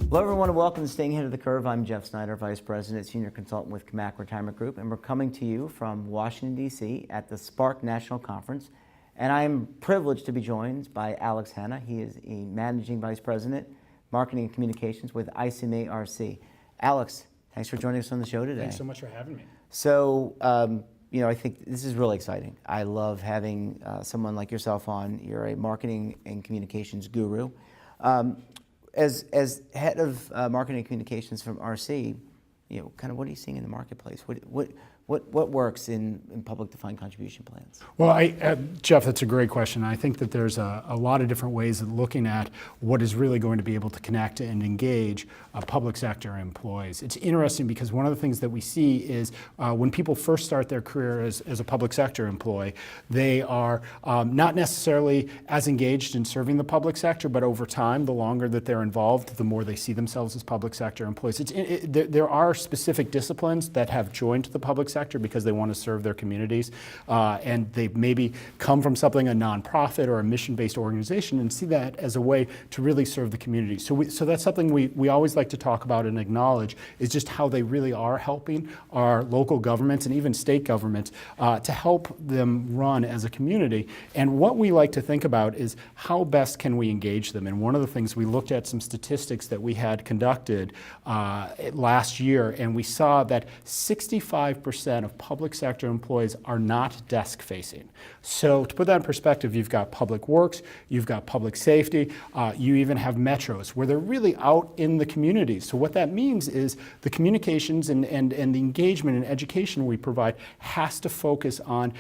Hello everyone and welcome to Staying Ahead of the Curve. I'm Jeff Snyder, Vice President, Senior Consultant with CAMAC Retirement Group, and we're coming to you from Washington, D.C. at the Spark National Conference. And I'm privileged to be joined by Alex Hanna. He is a Managing Vice President, Marketing and Communications with ICMA RC. Alex, thanks for joining us on the show today. Thanks so much for having me. So, I think this is really exciting. I love having someone like yourself on. You're a marketing and communications guru. As head of marketing and communications from RC, kind of what are you seeing in the marketplace? What works in public defined contribution plans? Well, Jeff, that's a great question. I think that there's a lot of different ways of looking at what is really going to be able to connect and engage public sector employees. It's interesting because one of the things that we see is when people first start their career as a public sector employee, they are not necessarily as engaged in serving the public sector, but over time, the longer that they're involved, the more they see themselves as public sector employees. There are specific disciplines that have joined the public sector because they want to serve their communities, and they maybe come from something, a nonprofit or a mission-based organization, and see that as a way to really serve the community. So that's something we always like to talk about and acknowledge, is just how they really are helping our local governments and even state governments to help them run as a community. And what we like to think about is how best can we engage them. And one of the things, we looked at some statistics that we had conducted last year, and we saw that 65% of public sector employees are not desk facing. So to put that in perspective, you've got public works, you've got public safety, you even have metros where they're really out in the communities. So what that means is the communications and the engagement and education we provide has to focus on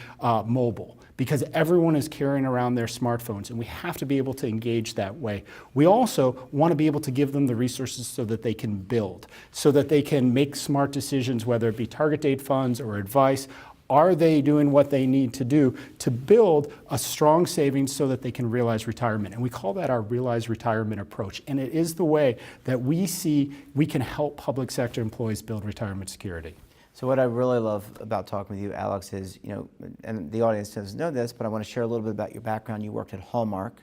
mobile, because everyone is carrying around their smartphones, and we have to be able to engage that way. We also want to be able to give them the resources so that they can build, so that they can make smart decisions, whether it be target date funds or advice. Are they doing what they need to do to build a strong savings so that they can realize retirement? And we call that our realize retirement approach. And it is the way that we see we can help public sector employees build retirement security. So what I really love about talking with you, Alex, is, and the audience doesn't know this, but I want to share a little bit about your background. You worked at Hallmark,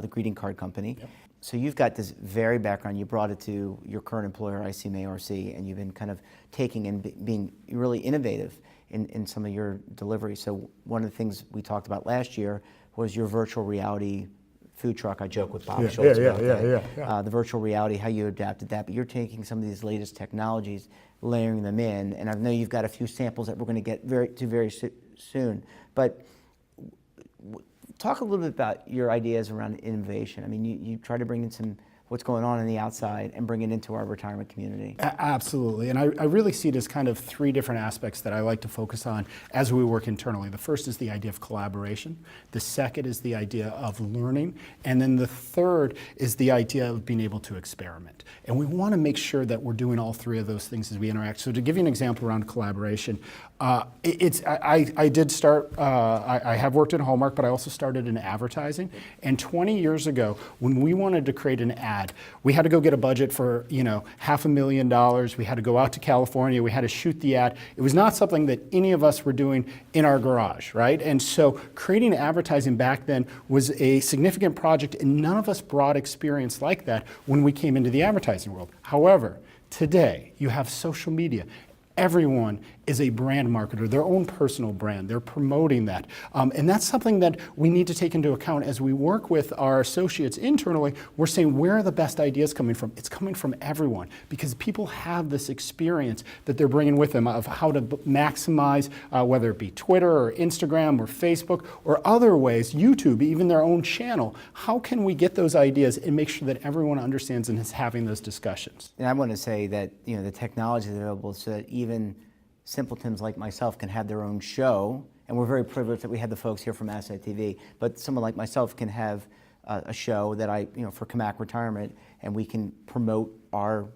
the greeting card company. Yep. So you've got this very background. You brought it to your current employer, ICMA RC, and you've been kind of taking and being really innovative in some of your delivery. So one of the things we talked about last year was your virtual reality food truck. I joke with Bob Schultz about that. The virtual reality, how you adapted that. But you're taking some of these latest technologies, layering them in, and I know you've got a few samples that we're going to get very soon. But talk a little bit about your ideas around innovation. I mean, you try to bring in some what's going on the outside and bring it into our retirement community. Absolutely, and I really see it as kind of three different aspects that I like to focus on as we work internally. The first is the idea of collaboration, the second is the idea of learning, and then the third is the idea of being able to experiment. And we want to make sure that we're doing all three of those things as we interact. So to give you an example around collaboration, I have worked at Hallmark, but I also started in advertising. And 20 years ago, when we wanted to create an ad, we had to go get a budget for $500,000. We had to go out to California. We had to shoot the ad. It was not something that any of us were doing in our garage, right? And so creating advertising back then was a significant project, and none of us brought experience like that when we came into the advertising world. However, today you have social media. Everyone is a brand marketer, their own personal brand. They're promoting that. And that's something that we need to take into account as we work with our associates internally. We're saying, where are the best ideas coming from? It's coming from everyone, because people have this experience that they're bringing with them of how to maximize, whether it be Twitter or Instagram or Facebook or other ways, YouTube, even their own channel. How can we get those ideas and make sure that everyone understands and is having those discussions? And I want to say that the technology is available so that even simpletons like myself can have their own show, and we're very privileged that we have the folks here from Asset TV, but someone like myself can have a show that for CAMAC Retirement, and we can promote our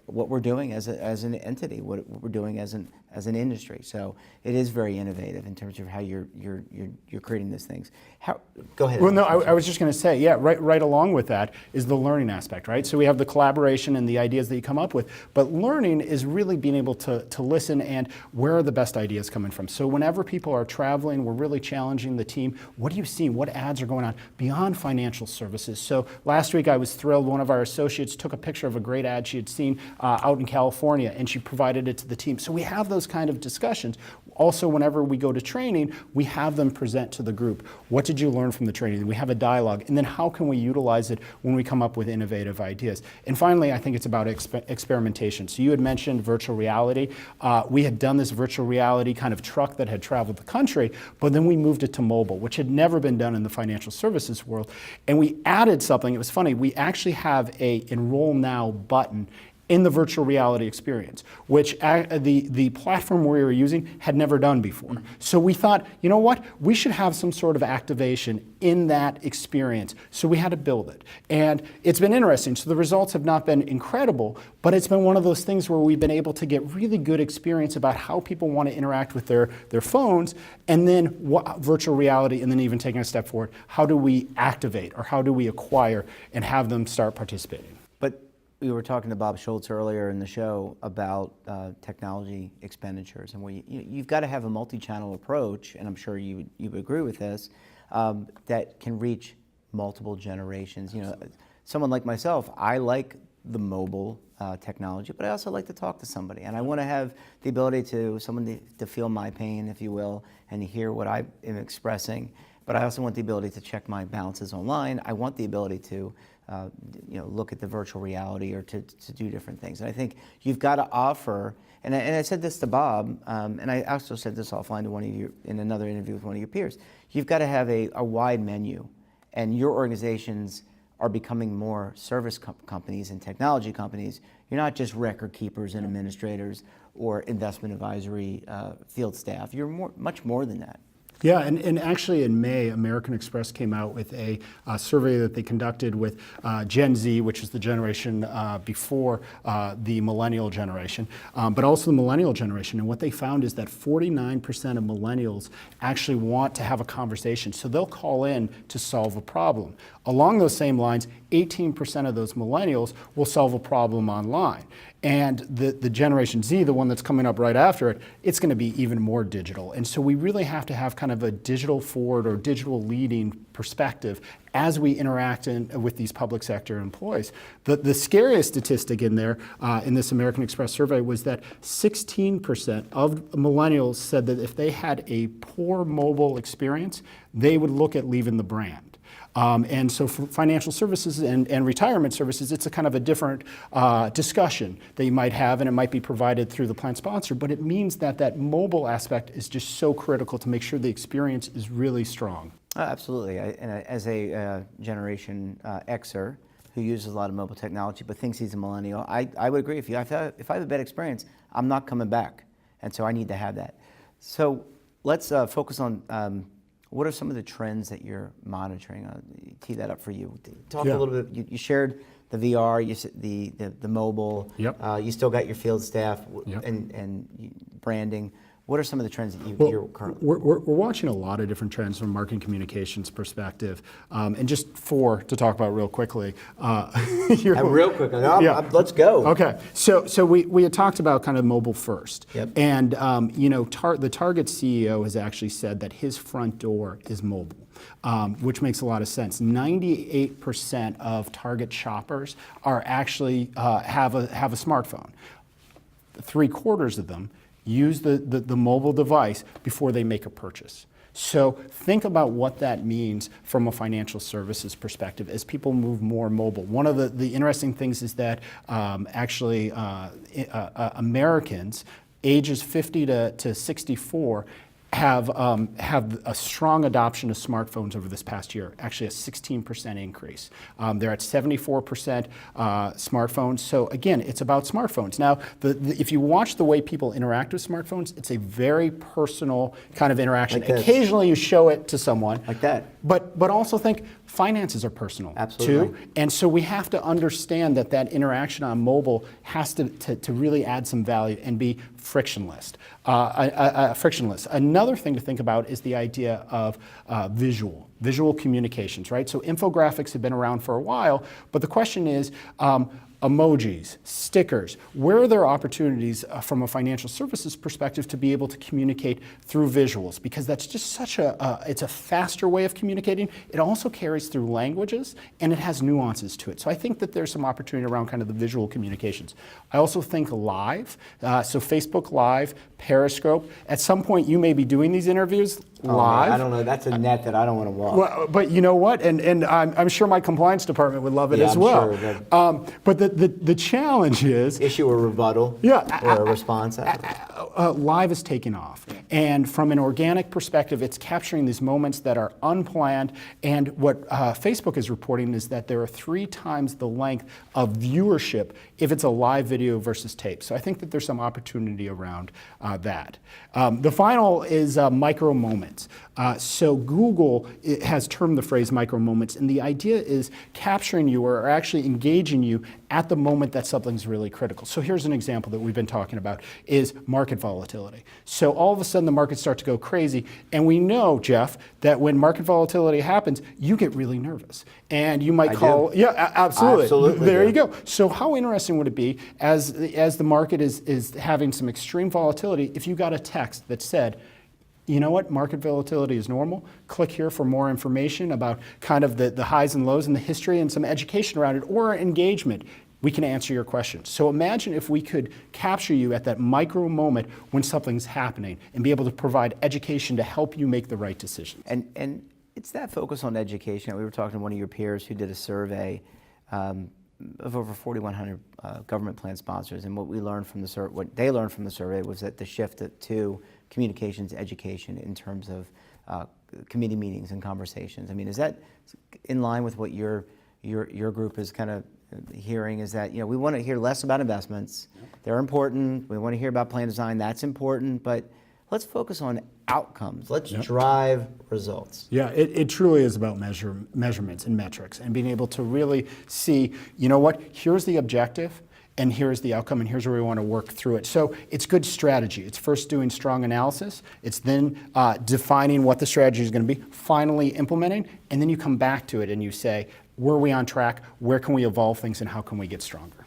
what we're doing as an entity, what we're doing as as an industry. So it is very innovative in terms of how you're creating these things. Go ahead. Well, no, I was just going to say, yeah, right along with that is the learning aspect, right? So we have the collaboration and the ideas that you come up with, but learning is really being able to listen and where are the best ideas coming from. So whenever people are traveling, we're really challenging the team. What are you seeing? What ads are going on beyond financial services? So last week I was thrilled. One of our associates took a picture of a great ad she had seen out in California, and she provided it to the team. So we have those kind of discussions. Also, whenever we go to training, we have them present to the group. What did you learn from the training? We have a dialogue. And then how can we utilize it when we come up with innovative ideas? And finally, I think it's about experimentation. So you had mentioned virtual reality. We had done this virtual reality kind of truck that had traveled the country, but then we moved it to mobile, which had never been done in the financial services world. And we added something. It was funny. We actually have a Enroll Now button in the virtual reality experience, which the platform we were using had never done before. So we thought, you know what, we should have some sort of activation in that experience. So we had to build it. And it's been interesting. So the results have not been incredible, but it's been one of those things where we've been able to get really good experience about how people want to interact with their phones, and then virtual reality, and then even taking a step forward, how do we activate or how do we acquire and have them start participating? But we were talking to Bob Schultz earlier in the show about technology expenditures, and you've got to have a multi-channel approach, and I'm sure you would agree with this, that can reach multiple generations. You know, someone like myself, I like the mobile technology, but I also like to talk to somebody, and I want to have the ability to feel my pain, if you will, and to hear what I am expressing. But I also want the ability to check my balances online. I want the ability to look at the virtual reality or to do different things. And I think you've got to offer, and I said this to Bob, and I also said this offline to one of you in another interview with one of your peers, you've got to have a wide menu, and your organizations are becoming more service companies and technology companies. You're not just record keepers and administrators or investment advisory field staff. You're much more than that. Yeah, and actually in May, American Express came out with a survey that they conducted with Gen Z, which is the generation before the millennial generation, but also the millennial generation. And what they found is that 49% of millennials actually want to have a conversation. So they'll call in to solve a problem. Along those same lines, 18% of those millennials will solve a problem online. And the Generation Z, the one that's coming up right after it, it's going to be even more digital. And so we really have to have kind of a digital forward or digital leading perspective as we interact with these public sector employees. The scariest statistic in there, in this American Express survey, was that 16% of millennials said that if they had a poor mobile experience, they would look at leaving the brand. And so for financial services and retirement services, it's a kind of a different discussion that you might have, and it might be provided through the plan sponsor, but it means that that mobile aspect is just so critical to make sure the experience is really strong. Absolutely. As a Generation Xer who uses a lot of mobile technology but thinks he's a millennial, I would agree with you. If I have a bad experience, I'm not coming back. And so I need to have that. So let's focus on what are some of the trends that you're monitoring? Tee that up for you. Talk a little bit. You shared the VR, the mobile. Yep. You still got your field staff and branding. What are some of the trends that you're currently? We're watching a lot of different trends from a marketing communications perspective, and just to talk about real quickly. Real quickly, let's go. Okay, so we had talked about kind of mobile first, and the Target CEO has actually said that his front door is mobile. Which makes a lot of sense. 98% of Target shoppers are actually have a smartphone. 3/4 of them use the mobile device before they make a purchase. So think about what that means from a financial services perspective as people move more mobile. One of the interesting things is that Americans ages 50 to 64 have a strong adoption of smartphones over this past year, actually a 16% increase. They're at 74% smartphones. So again, it's about smartphones. Now, if you watch the way people interact with smartphones, it's a very personal kind of interaction. Occasionally you show it to someone. Like that. But also think, finances are personal Absolutely. too. And so we have to understand that that interaction on mobile has to really add some value and be frictionless. Frictionless. Another thing to think about is the idea of visual communications, right? So infographics have been around for a while, but the question is, emojis, stickers, where are there opportunities from a financial services perspective to be able to communicate through visuals? Because that's just such it's a faster way of communicating. It also carries through languages and it has nuances to it. So I think that there's some opportunity around kind of the visual communications. I also think live, so Facebook Live, Periscope. At some point you may be doing these interviews live. Man, I don't know, that's a net that I don't want to walk. Well, but you know what? And I'm sure my compliance department would love it as I'm well. sure, but the challenge is issue a rebuttal or a response. live is taking off. And from an organic perspective, it's capturing these moments that are unplanned. And what Facebook is reporting is that there are 3 times the length of viewership if it's a live video versus tape. So I think that there's some opportunity around that. The final is micro moments. So Google has termed the phrase micro moments, and the idea is capturing you or actually engaging you at the moment that something's really critical. So here's an example that we've been talking about is market volatility. So all of a sudden the markets start to go crazy, and we know, Jeff, that when market volatility happens, you get really nervous. And you might call, yeah, absolutely. Absolutely. There you go. So how interesting would it be as the market is having some extreme volatility if you got a text that said, you know what, market volatility is normal. Click here for more information about kind of the highs and lows in the history and some education around it or engagement. We can answer your questions. So imagine if we could capture you at that micro moment when something's happening and be able to provide education to help you make the right decision. And it's that focus on education. We were talking to one of your peers who did a survey of over 4,100 government plan sponsors, and what they learned from the survey was that the shift to communications education in terms of committee meetings and conversations. I mean, is that in line with what your group is kind of hearing? Is that, we want to hear less about investments. They're important. We want to hear about plan design. That's important, but let's focus on outcomes. Let's drive results. Yeah, it truly is about measurements and metrics and being able to really see, you know what, here's the objective and here's the outcome and here's where we want to work through it. So it's good strategy. It's first doing strong analysis. It's then defining what the strategy is going to be, finally implementing, and then you come back to it and you say, were we on track? Where can we evolve things and how can we get stronger?